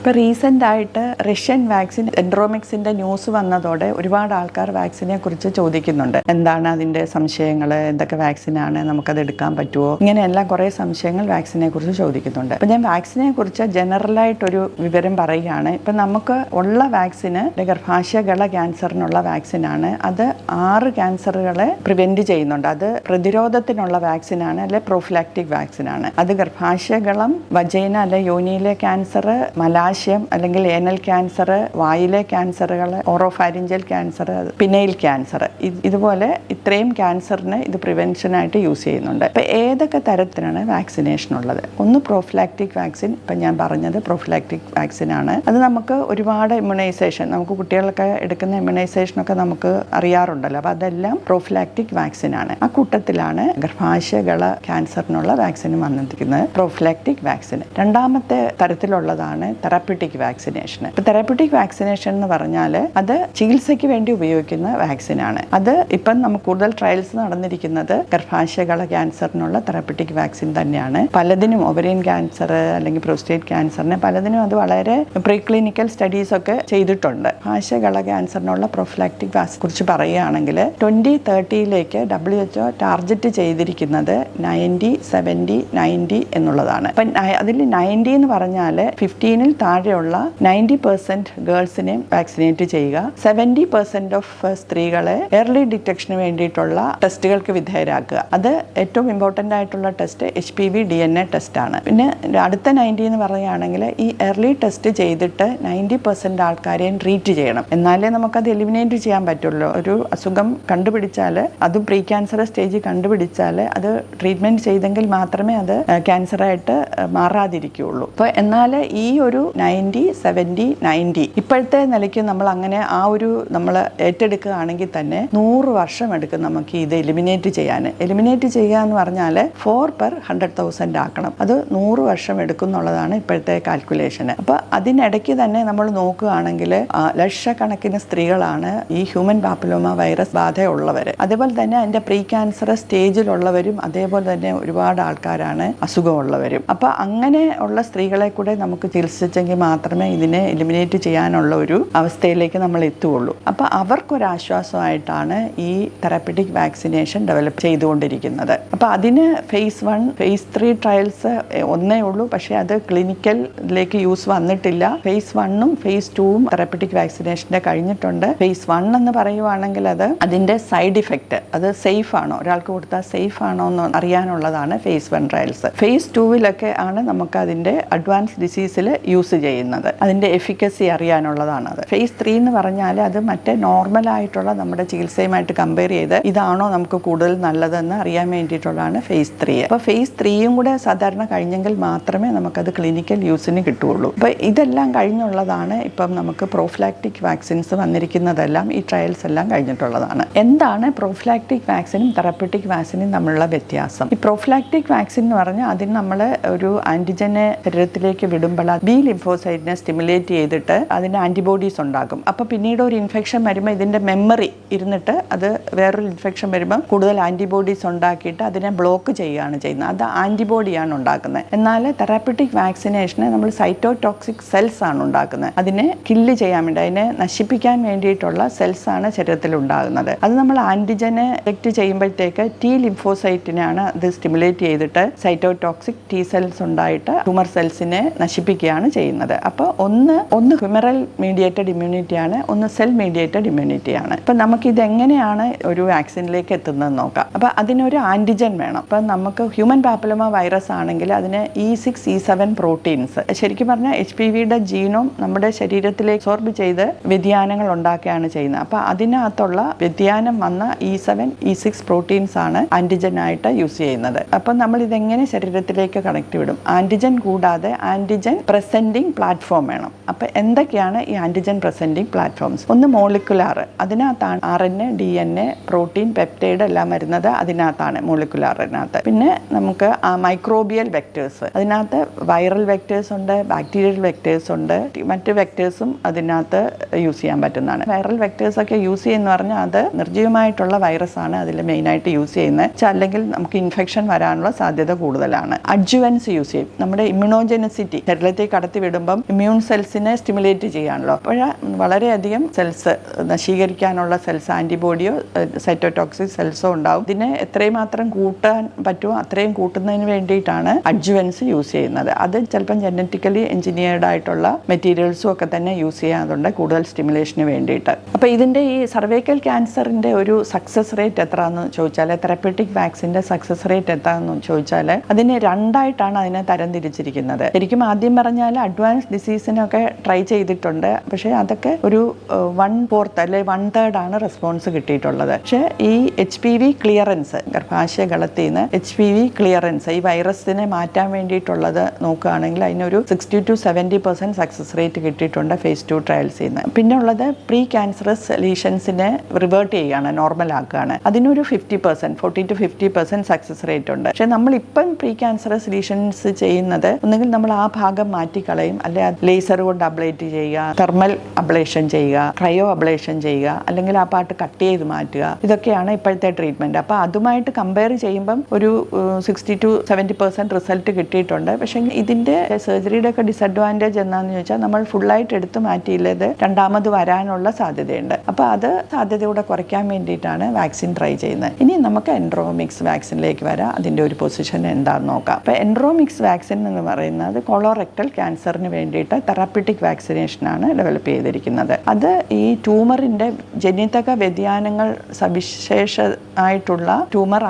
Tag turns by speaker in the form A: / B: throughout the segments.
A: ഇപ്പോൾ റീസെൻ്റ് ആയിട്ട് Russian vaccine എൻഡ്രോമിക്സിൻ്റെ news വന്നതോടെ ഒരുപാട് ആൾക്കാർ വാക്സിനെ കുറിച്ച് ചോദിക്കുന്നുണ്ട്. എന്താണ് അതിൻ്റെ സംശയങ്ങൾ, എന്തൊക്കെ വാക്സിനാണ്, നമുക്കത് എടുക്കാൻ പറ്റുമോ, ഇങ്ങനെയെല്ലാം കുറേ സംശയങ്ങൾ വാക്സിനെ കുറിച്ച് ചോദിക്കുന്നുണ്ട്. അപ്പോൾ ഞാൻ വാക്സിനെ കുറിച്ച് ജനറലായിട്ടൊരു വിവരം പറയുകയാണ്. ഇപ്പം നമുക്ക് ഉള്ള വാക്സിന് ഗർഭാശയഗള ക്യാൻസറിനുള്ള വാക്സിനാണ്. അത് 6 ക്യാൻസറുകളെ പ്രിവെൻറ്റ് ചെയ്യുന്നുണ്ട്. അത് പ്രതിരോധത്തിനുള്ള വാക്സിനാണ്, അല്ലെ പ്രോഫിലാക്റ്റിക് വാക്സിനാണ്. അത് ഗർഭാശയഗളം, വജൈന അല്ലെ യോനിയിലെ ക്യാൻസർ, മലാശയം അല്ലെങ്കിൽ ഏനൽ ക്യാൻസർ, വായിലെ ക്യാൻസറുകൾ, ഓറോഫാരിഞ്ചൽ ക്യാൻസർ, പിനൈൽ ക്യാൻസർ, ഇതുപോലെ ഇത്രയും ക്യാൻസറിന് ഇത് പ്രിവെൻഷനായിട്ട് യൂസ് ചെയ്യുന്നുണ്ട്. അപ്പോൾ ഏതൊക്കെ തരത്തിലാണ് വാക്സിനേഷൻ ഉള്ളത്? ഒന്ന് പ്രോഫിലാക്റ്റിക് വാക്സിൻ. ഇപ്പം ഞാൻ പറഞ്ഞത് പ്രോഫിലാക്റ്റിക് വാക്സിനാണ്. അത് നമുക്ക് ഒരുപാട് ഇമ്മ്യൂണൈസേഷൻ, നമുക്ക് കുട്ടികളൊക്കെ എടുക്കുന്ന ഇമ്മ്യൂണൈസേഷനൊക്കെ നമുക്ക് അറിയാറുണ്ടല്ലോ. അപ്പോൾ അതെല്ലാം പ്രോഫിലാക്റ്റിക് വാക്സിനാണ്. ആ കൂട്ടത്തിലാണ് ഗർഭാശയഗള ക്യാൻസറിനുള്ള വാക്സിനും വന്നിരിക്കുന്നത്, പ്രോഫിലാക്റ്റിക് വാക്സിൻ. രണ്ടാമത്തെ തരത്തിലുള്ളതാണ് തെറാപ്യൂട്ടിക് വാക്സിനേഷൻ. ഇപ്പോൾ തെറാപ്യൂട്ടിക് വാക്സിനേഷൻ എന്ന് പറഞ്ഞാൽ അത് ചികിത്സയ്ക്ക് വേണ്ടി ഉപയോഗിക്കുന്ന വാക്സിനാണ്. അത് ഇപ്പം നമുക്ക് കൂടുതൽ ട്രയൽസ് നടന്നിരിക്കുന്നത് ഗർഭാശയഗള ക്യാൻസറിനുള്ള തെറാപ്യൂട്ടിക് വാക്സിൻ തന്നെയാണ്. പലതിനും ഒവറിയൻ ക്യാൻസർ അല്ലെങ്കിൽ പ്രോസ്റ്റേറ്റ് ക്യാൻസറിന് പലതിനും അത് വളരെ പ്രീ ക്ലിനിക്കൽ സ്റ്റഡീസ് ഒക്കെ ചെയ്തിട്ടുണ്ട്. ഗർഭാശയഗള ക്യാൻസറിനുള്ള പ്രോഫിലാക്റ്റിക് വാക്സിനെ കുറിച്ച് പറയുകയാണെങ്കിൽ 2030 WHO ടാർഗറ്റ് ചെയ്തിരിക്കുന്നത് 90, 70, 90 എന്നുള്ളതാണ്. അപ്പം അതിൽ 90 എന്ന് പറഞ്ഞാൽ 15 താഴെയുള്ള 90% ഗേൾസിനെ വാക്സിനേറ്റ് ചെയ്യുക, 70% ഓഫ് സ്ത്രീകളെ ഏർലി ഡിറ്റക്ഷന് വേണ്ടിയിട്ടുള്ള ടെസ്റ്റുകൾക്ക് വിധേയരാക്കുക. അത് ഏറ്റവും ഇമ്പോർട്ടൻ്റ് ആയിട്ടുള്ള ടെസ്റ്റ് HPV DNA ടെസ്റ്റ് ആണ്. പിന്നെ അടുത്ത 90 എന്ന് പറയുകയാണെങ്കിൽ ഈ ഏർലി ടെസ്റ്റ് ചെയ്തിട്ട് 90% ആൾക്കാരെയും ട്രീറ്റ് ചെയ്യണം. എന്നാലേ നമുക്കത് എലിമിനേറ്റ് ചെയ്യാൻ പറ്റുള്ളൂ. ഒരു അസുഖം കണ്ടുപിടിച്ചാൽ, അതും പ്രീ ക്യാൻസർ സ്റ്റേജ് കണ്ടുപിടിച്ചാൽ അത് ട്രീറ്റ്മെൻറ്റ് ചെയ്തെങ്കിൽ മാത്രമേ അത് ക്യാൻസറായിട്ട് മാറാതിരിക്കുകയുള്ളൂ. അപ്പോൾ എന്നാൽ ഈ ഒരു 90, 70, 90 ഇപ്പോഴത്തെ നിലയ്ക്ക് നമ്മൾ അങ്ങനെ നമ്മൾ ഏറ്റെടുക്കുകയാണെങ്കിൽ തന്നെ 100 വർഷം എടുക്കും നമുക്ക് ഇത് എലിമിനേറ്റ് ചെയ്യാൻ. എലിമിനേറ്റ് ചെയ്യുക എന്ന് പറഞ്ഞാൽ 4/100,000 ആക്കണം. അത് 100 വർഷം എടുക്കും എന്നുള്ളതാണ് ഇപ്പോഴത്തെ കാൽക്കുലേഷൻ. അപ്പോൾ അതിനിടയ്ക്ക് തന്നെ നമ്മൾ നോക്കുകയാണെങ്കിൽ ലക്ഷക്കണക്കിന് സ്ത്രീകളാണ് ഈ ഹ്യൂമൻ പാപ്പിലോമ വൈറസ് ബാധയുള്ളവർ. അതേപോലെ തന്നെ അതിൻ്റെ പ്രീ ക്യാൻസർ സ്റ്റേജിലുള്ളവരും അതേപോലെ തന്നെ ഒരുപാട് ആൾക്കാരാണ് അസുഖമുള്ളവരും. അപ്പോൾ അങ്ങനെ ഉള്ള സ്ത്രീകളെ കൂടെ നമുക്ക് ചികിത്സിച്ചെങ്കിൽ മാത്രമേ ഇതിനെ എലിമിനേറ്റ് ചെയ്യാനുള്ള ഒരു അവസ്ഥയിലേക്ക് നമ്മൾ എത്തുകയുള്ളൂ. അപ്പോൾ അവർക്കൊരാശ്വാസമായിട്ടാണ് ഈ തെറാപ്യൂട്ടിക് വാക്സിനേഷൻ ഡെവലപ്പ് ചെയ്തുകൊണ്ടിരിക്കുന്നത്. അപ്പോൾ അതിന് phase 1, phase 3 ട്രയൽസ് ഒന്നേ ഉള്ളൂ. പക്ഷേ അത് ക്ലിനിക്കലിലേക്ക് യൂസ് വന്നിട്ടില്ല. phase 1ഉം phase 2ഉം തെറാപ്യൂട്ടിക് വാക്സിനേഷൻ്റെ കഴിഞ്ഞിട്ടുണ്ട്. phase 1 എന്ന് പറയുവാണെങ്കിൽ അതിൻ്റെ സൈഡ് ഇഫക്റ്റ്, അത് സേഫ് ആണോ, ഒരാൾക്ക് കൊടുത്താൽ സേഫ് ആണോ എന്ന് അറിയാനുള്ളതാണ് phase 1 ട്രയൽസ്. phase 2വിലൊക്കെ ആണ് നമുക്ക് അതിൻ്റെ അഡ്വാൻസ് ഡിസീസിൽ യൂസ് ചെയ്യുന്നത്, അതിൻ്റെ എഫിക്കസി അറിയാനുള്ളതാണ്. അത് phase 3 എന്ന് പറഞ്ഞാൽ അത് മറ്റേ നോർമലായിട്ടുള്ള നമ്മുടെ ചികിത്സയുമായിട്ട് കമ്പയർ ചെയ്ത് ഇതാണോ നമുക്ക് കൂടുതൽ നല്ലതെന്ന് അറിയാൻ വേണ്ടിയിട്ടുള്ളതാണ് phase 3. അപ്പോൾ phase 3യും കൂടെ സാധാരണ കഴിഞ്ഞെങ്കിൽ മാത്രമേ നമുക്കത് ക്ലിനിക്കൽ യൂസിന് കിട്ടുകയുള്ളൂ. അപ്പോൾ ഇതെല്ലാം കഴിഞ്ഞുള്ളതാണ് ഇപ്പം നമുക്ക് പ്രോഫിലാക്റ്റിക് വാക്സിൻസ് വന്നിരിക്കുന്നതെല്ലാം. ഈ ട്രയൽസ് എല്ലാം കഴിഞ്ഞിട്ടുള്ളതാണ്. എന്താണ് പ്രോഫിലാക്റ്റിക് വാക്സിനും തെറാപ്യൂട്ടിക് വാക്സിനും തമ്മിലുള്ള വ്യത്യാസം? ഈ പ്രോഫിലാക്റ്റിക് വാക്സിൻ എന്ന് പറഞ്ഞാൽ അതിന് നമ്മൾ ഒരു ആൻറ്റിജനെ ശരീരത്തിലേക്ക് വിടുമ്പോൾ ബി ലിംഫോസൈറ്റിനെ സ്റ്റിമുലേറ്റ് ചെയ്തിട്ട് അതിന് ആൻറ്റിബോഡീസ് ഉണ്ടാകും. അപ്പോൾ പിന്നീട് ഒരു ഇൻഫെക്ഷൻ വരുമ്പോൾ ഇതിൻ്റെ മെമ്മറി ഇരുന്നിട്ട് അത് വേറൊരു ഇൻഫെക്ഷൻ വരുമ്പോൾ കൂടുതൽ ആൻറ്റിബോഡീസ് ഉണ്ടാക്കിയിട്ട് അതിനെ ബ്ലോക്ക് ചെയ്യുകയാണ് ചെയ്യുന്നത്. അത് ആൻറ്റിബോഡിയാണ് ഉണ്ടാക്കുന്നത്. എന്നാൽ തെറാപ്യൂട്ടിക് വാക്സിനേഷന് നമ്മൾ സൈറ്റോടോക്സിക് സെൽസ് ആണ് ഉണ്ടാക്കുന്നത്. അതിനെ കില്ല് ചെയ്യാൻ വേണ്ടി, അതിനെ നശിപ്പിക്കാൻ വേണ്ടിയിട്ടുള്ള സെൽസ് ആണ് ശരീരത്തിൽ ഉണ്ടാകുന്നത്. അത് നമ്മൾ ആൻറ്റിജനെ ഡിറ്റക്ട് ചെയ്യുമ്പോഴത്തേക്ക് T ലിംഫോസൈറ്റിനെയാണ് അത് സ്റ്റിമുലേറ്റ് ചെയ്തിട്ട് സൈറ്റോടോക്സിക് T സെൽസ് ഉണ്ടായിട്ട് ട്യൂമർ സെൽസിനെ നശിപ്പിക്കുകയാണ് ചെയ്യുന്നത്. അപ്പോൾ ഒന്ന് ഹ്യൂമറൽ മീഡിയേറ്റഡ് ഇമ്മ്യൂണിറ്റിയാണ്, ഒന്ന് സെൽ മീഡിയേറ്റഡ് ഇമ്മ്യൂണിറ്റിയാണ്. അപ്പം നമുക്കിത് എങ്ങനെയാണ് ഒരു വാക്സിനിലേക്ക് എത്തുന്നതെന്ന് നോക്കാം. അപ്പോൾ അതിനൊരു ആൻറ്റിജൻ വേണം. അപ്പം നമുക്ക് ഹ്യൂമൻ പാപ്പിലോമ വൈറസ് ആണെങ്കിൽ അതിന് E6, E7 പ്രോട്ടീൻസ്, ശരിക്കും പറഞ്ഞാൽ HPVയുടെ ജീനോം നമ്മുടെ ശരീരത്തിലേക്ക് അബ്സോർബ് ചെയ്ത് വ്യതിയാനങ്ങൾ ഉണ്ടാക്കുകയാണ് ചെയ്യുന്നത്. അപ്പോൾ അതിനകത്തുള്ള വ്യതിയാനം വന്ന E7, E6 പ്രോട്ടീൻസ് ആണ് ആൻറ്റിജനായിട്ട് യൂസ് ചെയ്യുന്നത്. അപ്പം നമ്മൾ ഇതെങ്ങനെ ശരീരത്തിലേക്ക് കണക്ട് വിടും? ആൻറ്റിജൻ കൂടാതെ ആൻറ്റിജൻ പ്രസൻറ്റിംഗ് പ്ലാറ്റ്ഫോം വേണം. അപ്പോൾ എന്തൊക്കെയാണ് ഈ ആൻറ്റിജൻ പ്രസൻറ്റിംഗ് പ്ലാറ്റ്ഫോംസ്? ഒന്ന് മോളിക്കുലാർ, അതിനകത്താണ് RNA, DNA, പ്രോട്ടീൻ, പെപ്റ്റൈഡ് എല്ലാം വരുന്നത് അതിനകത്താണ്, മോളിക്കുലാറിനകത്ത്. പിന്നെ നമുക്ക് മൈക്രോബിയൽ വെക്ടേഴ്സ്, അതിനകത്ത് വൈറൽ വെക്ടേഴ്സ് ഉണ്ട്, ബാക്ടീരിയൽ വെക്ടേഴ്സ് ഉണ്ട്, മറ്റ് വെക്ടേഴ്സും അതിനകത്ത് യൂസ് ചെയ്യാൻ പറ്റുന്നതാണ്. വൈറൽ വെക്ടേഴ്സൊക്കെ യൂസ് ചെയ്യുന്ന പറഞ്ഞാൽ അത് നിർജ്ജീവമായിട്ടുള്ള വൈറസ് ആണ് അതിൽ മെയിനായിട്ട് യൂസ് ചെയ്യുന്നത്. അല്ലെങ്കിൽ നമുക്ക് ഇൻഫെക്ഷൻ വരാനുള്ള സാധ്യത കൂടുതലാണ്. അഡ്ജുവൻസ് യൂസ് ചെയ്യും. നമ്മുടെ ഇമ്മ്യൂണോജെനിസിറ്റി ശരീരത്തേക്ക് കടത്തി ഇടുമ്പം ഇമ്മ്യൂൺ സെൽസിനെ സ്റ്റിമുലേറ്റ് ചെയ്യാണല്ലോ. അപ്പോൾ വളരെയധികം സെൽസ് നശീകരിക്കാനുള്ള സെൽസ്, ആൻറ്റിബോഡിയോ സൈറ്റോടോക്സിക് സെൽസോ ഉണ്ടാവും. ഇതിനെ എത്രയും മാത്രം കൂട്ടാൻ പറ്റുമോ അത്രയും കൂട്ടുന്നതിന് വേണ്ടിയിട്ടാണ് അഡ്ജുവൻസ് യൂസ് ചെയ്യുന്നത്. അത് ചിലപ്പം ജനറ്റിക്കലി എഞ്ചിനീയർഡ് ആയിട്ടുള്ള മെറ്റീരിയൽസും ഒക്കെ തന്നെ യൂസ് ചെയ്യാറുണ്ട് കൂടുതൽ സ്റ്റിമുലേഷന് വേണ്ടിയിട്ട്. അപ്പോൾ ഇതിൻ്റെ ഈ സർവൈക്കൽ ക്യാൻസറിൻ്റെ ഒരു സക്സസ് റേറ്റ് എത്രയാണെന്ന് ചോദിച്ചാൽ, തെറപ്യൂട്ടിക് വാക്സിൻ്റെ സക്സസ് റേറ്റ് എത്രയാണെന്ന് ചോദിച്ചാൽ അതിനെ രണ്ടായിട്ടാണ് അതിനെ തരംതിരിച്ചിരിക്കുന്നത്. ശരിക്കും ആദ്യം പറഞ്ഞാൽ അഡ്വാൻസ് ഡിസീസിനൊക്കെ ട്രൈ ചെയ്തിട്ടുണ്ട്. പക്ഷേ അതൊക്കെ ഒരു 1/4 അല്ലെങ്കിൽ 1/3 ആണ് റെസ്പോൺസ് കിട്ടിയിട്ടുള്ളത്. പക്ഷേ ഈ HPV ക്ലിയറൻസ്, ഗർഭാശയ ഗളത്തിൽ നിന്ന് HPV ക്ലിയറൻസ്, ഈ വൈറസിനെ മാറ്റാൻ വേണ്ടിയിട്ടുള്ളത് നോക്കുകയാണെങ്കിൽ അതിനൊരു 60 to 70% സക്സസ് റേറ്റ് കിട്ടിയിട്ടുണ്ട് phase 2 ട്രയൽസിൽ നിന്ന്. പിന്നെ ഉള്ളത് പ്രീ ക്യാൻസറസ് ലീഷൻസിനെ റിവേർട്ട് ചെയ്യുകയാണ്, നോർമൽ ആക്കുകയാണ്. അതിനൊരു 40% 40 to 50% സക്സസ് റേറ്റ് ഉണ്ട്. പക്ഷേ നമ്മളിപ്പം പ്രീ ക്യാൻസറസ് ലീഷൻസ് ചെയ്യുന്നത് ഒന്നുകിൽ നമ്മൾ ആ ഭാഗം മാറ്റിക്കളയും, അല്ലെങ്കിൽ ലേസർ കൊണ്ട് അബ്ലേറ്റ് ചെയ്യുക, തെർമൽ അബ്ലേഷൻ ചെയ്യുക, ക്രയോ അബ്ലേഷൻ ചെയ്യുക, അല്ലെങ്കിൽ ആ പാർട്ട് കട്ട് ചെയ്ത് മാറ്റുക. ഇതൊക്കെയാണ് ഇപ്പോഴത്തെ ട്രീറ്റ്മെൻറ്റ്. അപ്പോൾ അതുമായിട്ട് കമ്പയർ ചെയ്യുമ്പം ഒരു 60 to 70% റിസൾട്ട് കിട്ടിയിട്ടുണ്ട്. പക്ഷേ ഇതിൻ്റെ സർജറിയുടെ ഒക്കെ ഡിസഡ്വാൻറ്റേജ് എന്താണെന്ന് ചോദിച്ചാൽ നമ്മൾ ഫുള്ളായിട്ട് എടുത്ത് മാറ്റിയില്ലത് രണ്ടാമത് വരാനുള്ള സാധ്യതയുണ്ട്. അപ്പോൾ അത് സാധ്യതയോടെ കുറയ്ക്കാൻ വേണ്ടിയിട്ടാണ് വാക്സിൻ ട്രൈ ചെയ്യുന്നത്. ഇനി നമുക്ക് എൻഡ്രോമിക്സ് വാക്സിനിലേക്ക് വരാം. അതിൻ്റെ ഒരു പൊസിഷൻ എന്താണെന്ന് നോക്കാം. അപ്പോൾ എൻഡ്രോമിക്സ് വാക്സിൻ എന്ന് പറയുന്നത് കൊളോറെക്ടൽ ക്യാൻസറിന് വേണ്ടിയിട്ട് തെറാപ്യൂട്ടിക് വാക്സിനേഷനാണ് ഡെവലപ്പ് ചെയ്തിരിക്കുന്നത്. അത് ഈ ട്യൂമറിൻ്റെ ജനിതക വ്യതിയാനങ്ങൾ സവിശേഷമായിട്ടുള്ള ട്യൂമർ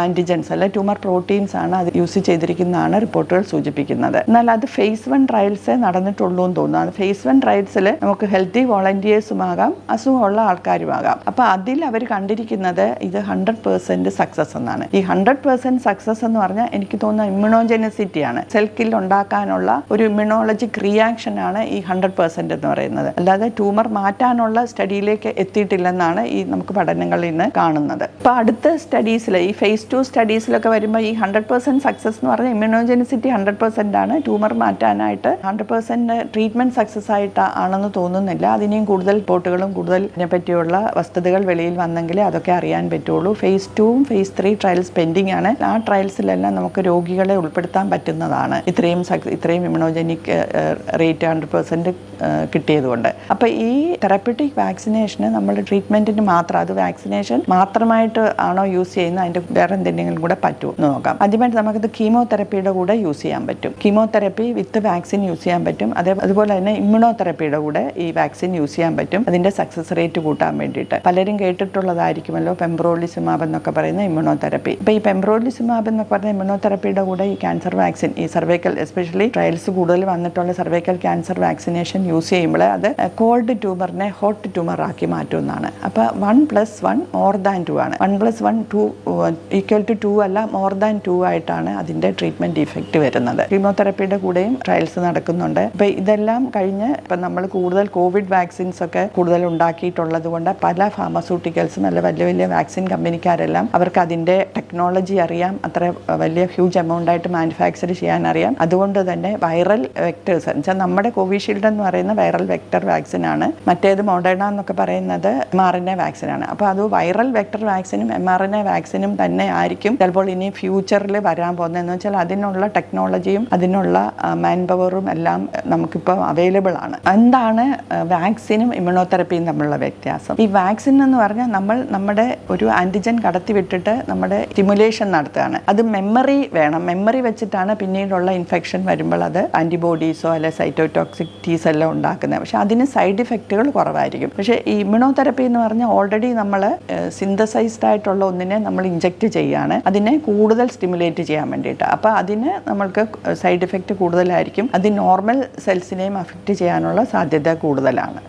A: ആൻറ്റിജൻസ് അല്ലെ ട്യൂമർ പ്രോട്ടീൻസ് ആണ് അത് യൂസ് ചെയ്തിരിക്കുന്നതാണ് റിപ്പോർട്ടുകൾ സൂചിപ്പിക്കുന്നത്. എന്നാൽ അത് phase 1 ട്രയൽസേ നടന്നിട്ടുള്ളൂ എന്ന് തോന്നുന്നു. phase 1 ട്രയൽസിൽ നമുക്ക് ഹെൽത്തി വോളണ്ടിയേഴ്സും ആകാം, അസുഖമുള്ള ആൾക്കാരുമാകാം. അപ്പോൾ അതിൽ അവർ കണ്ടിരിക്കുന്നത് ഇത് 100% സക്സസ് എന്നാണ്. ഈ 100% സക്സസ് എന്ന് പറഞ്ഞാൽ എനിക്ക് തോന്നുന്ന ഇമ്മ്യൂണോജെനിസിറ്റിയാണ്, സെൽ കിൽ ഉണ്ടാക്കാനുള്ള ഒരു ഇമ്മ്യൂണോളജിക് റിയാക്ഷൻ ആണ് ഈ 100% എന്ന് പറയുന്നത്. അല്ലാതെ ട്യൂമർ മാറ്റാനുള്ള സ്റ്റഡിയിലേക്ക് എത്തിയിട്ടില്ലെന്നാണ് ഈ നമുക്ക് പഠനങ്ങളിൽ നിന്ന് കാണുന്നത്. അപ്പോൾ അടുത്ത സ്റ്റഡീസിൽ ഈ phase 2 സ്റ്റഡീസിലൊക്കെ വരുമ്പോൾ ഈ 100% സക്സസ് എന്ന് പറഞ്ഞാൽ ഇമ്മ്യൂണോജെനിസിറ്റി 100% ആണ്. ട്യൂമർ മാറ്റാനായിട്ട് 100% ട്രീറ്റ്മെൻറ്റ് സക്സസ് ആണെന്ന് തോന്നുന്നില്ല. അതിനെയും കൂടുതൽ റിപ്പോർട്ടുകളും കൂടുതൽ ഇതിനെപ്പറ്റിയുള്ള വസ്തുതകൾ വെളിയിൽ വന്നെങ്കിലേ അതൊക്കെ അറിയാൻ പറ്റുള്ളൂ. phase 2ഉം phase 3 ട്രയൽസ് പെൻഡിങ് ആണ്. ആ ട്രയൽസിലെല്ലാം നമുക്ക് രോഗികളെ ഉൾപ്പെടുത്താൻ പറ്റുന്നതാണ് ഇത്രയും ഇമ്മ്യൂണോജനിക് റേറ്റ് 100% കിട്ടിയതുകൊണ്ട്. അപ്പോൾ ഈ തെറാപ്യൂട്ടിക് വാക്സിനേഷന് നമ്മൾ ട്രീറ്റ്മെൻറ്റിന് മാത്രം, അത് വാക്സിനേഷൻ മാത്രമായിട്ട് ആണോ യൂസ് ചെയ്യുന്നത്, അതിൻ്റെ വേറെ എന്തെങ്കിലും കൂടെ പറ്റുമോ എന്ന് നോക്കാം. ആദ്യമായിട്ട് നമുക്കിത് കീമോതെറപ്പിയുടെ കൂടെ യൂസ് ചെയ്യാൻ പറ്റും. കീമോതെറപ്പി വിത്ത് വാക്സിൻ യൂസ് ചെയ്യാൻ പറ്റും. അതുപോലെ തന്നെ ഇമ്മ്യൂണോതെറപ്പിയുടെ കൂടെ ഈ വാക്സിൻ യൂസ് ചെയ്യാൻ പറ്റും, അതിൻ്റെ സക്സസ് റേറ്റ് കൂട്ടാൻ വേണ്ടിയിട്ട്. പലരും കേട്ടിട്ടുള്ളതായിരിക്കുമല്ലോ പെംബ്രോളിസിമാബ് എന്നൊക്കെ പറയുന്ന ഇമ്മ്യൂണോതെറപ്പി. ഇപ്പോൾ ഈ പെംബ്രോളിസിമാബ് എന്നൊക്കെ പറയുന്ന ഇമ്മ്യൂണോതെറപ്പിയുടെ കൂടെ ഈ ക്യാൻസർ വാക്സിൻ, ഈ സർവൈക്കൽ എസ്പെഷ്യലി ട്രയൽസ് കൂടുതൽ വന്നിട്ടുള്ള സർവൈക്കൽ ക്യാൻസർ വാക്സിനേഷൻ യൂസ് ചെയ്യുമ്പോൾ അത് കോൾഡ് ട്യൂമറിനെ ഹോട്ട് ട്യൂമർ ആക്കി മാറ്റുമെന്നാണ്. അപ്പോൾ 1+1 more than 2 ആണ്. 1+1 2 അല്ല, more than 2 ആയിട്ടാണ് അതിൻ്റെ ട്രീറ്റ്മെൻറ്റ് ഇഫക്റ്റ് വരുന്നത്. കീമോതെറപ്പിയുടെ കൂടെയും ട്രയൽസ് നടക്കുന്നുണ്ട്. അപ്പോൾ ഇതെല്ലാം കഴിഞ്ഞ് ഇപ്പം നമ്മൾ കൂടുതൽ കോവിഡ് വാക്സിൻസ് ഒക്കെ കൂടുതൽ ഉണ്ടാക്കിയിട്ടുള്ളത് കൊണ്ട് പല ഫാർമസ്യൂട്ടിക്കൽസും അല്ല വലിയ വലിയ വാക്സിൻ കമ്പനിക്കാരെല്ലാം അവർക്ക് അതിൻ്റെ ടെക്നോളജി അറിയാം, അത്ര വലിയ ഹ്യൂജ് എമൗണ്ട് ആയിട്ട് മാനുഫാക്ചർ ചെയ്യാൻ അറിയാം. അതുകൊണ്ട് തന്നെ വൈറൽ വെക്ടേഴ്സ് എന്നുവെച്ചാൽ നമ്മുടെ കോവിഷീൽഡ് എന്ന് പറയുന്ന വൈറൽ വെക്ടർ വാക്സിനാണ്, മറ്റേത് മോഡേണ എന്നൊക്കെ പറയുന്നത് mRNA വാക്സിനാണ്. അപ്പോൾ അത് വൈറൽ വെക്ടർ വാക്സിനും mRNA വാക്സിനും തന്നെ ആയിരിക്കും ചിലപ്പോൾ ഇനി ഫ്യൂച്ചറിൽ വരാൻ പോകുന്നതെന്ന് വെച്ചാൽ അതിനുള്ള ടെക്നോളജിയും അതിനുള്ള മാൻ പവറും എല്ലാം നമുക്കിപ്പോൾ അവൈലബിൾ ആണ്. എന്താണ് വാക്സിനും ഇമ്മ്യൂണോതെറപ്പിയും തമ്മിലുള്ള വ്യത്യാസം? ഈ വാക്സിൻ എന്ന് പറഞ്ഞാൽ നമ്മൾ നമ്മുടെ ഒരു ആൻറ്റിജൻ കടത്തി വിട്ടിട്ട് നമ്മുടെ സ്റ്റിമുലേഷൻ നടത്തുകയാണ്. അത് മെമ്മറി വേണം, മെമ്മറി വെച്ചിട്ടാണ് പിന്നീടുള്ള ഇൻഫെക്ഷൻ വരുമ്പോൾ അത് ആൻറ്റിബോഡീസോ അല്ലെ സൈറ്റോടോക്സിക് ടീസ് എല്ലാം ഉണ്ടാക്കുന്നത്. പക്ഷേ അതിന് സൈഡ് ഇഫക്റ്റുകൾ കുറവായിരിക്കും. പക്ഷേ ഈ ഇമ്മ്യൂണോതെറപ്പി എന്ന് പറഞ്ഞാൽ ഓൾറെഡി നമ്മൾ സിന്തസൈസ്ഡ് ആയിട്ടുള്ള ഒന്നിനെ നമ്മൾ ഇഞ്ചെക്റ്റ് ചെയ്യുകയാണ്, അതിനെ കൂടുതൽ സ്റ്റിമുലേറ്റ് ചെയ്യാൻ വേണ്ടിയിട്ട്. അപ്പോൾ അതിന് നമ്മൾക്ക് സൈഡ് ഇഫക്റ്റ് കൂടുതലായിരിക്കും. അത് നോർമൽ സെൽസിനെയും അഫക്റ്റ് ചെയ്യാനുള്ള സാധ്യത കൂടുതലാണ്.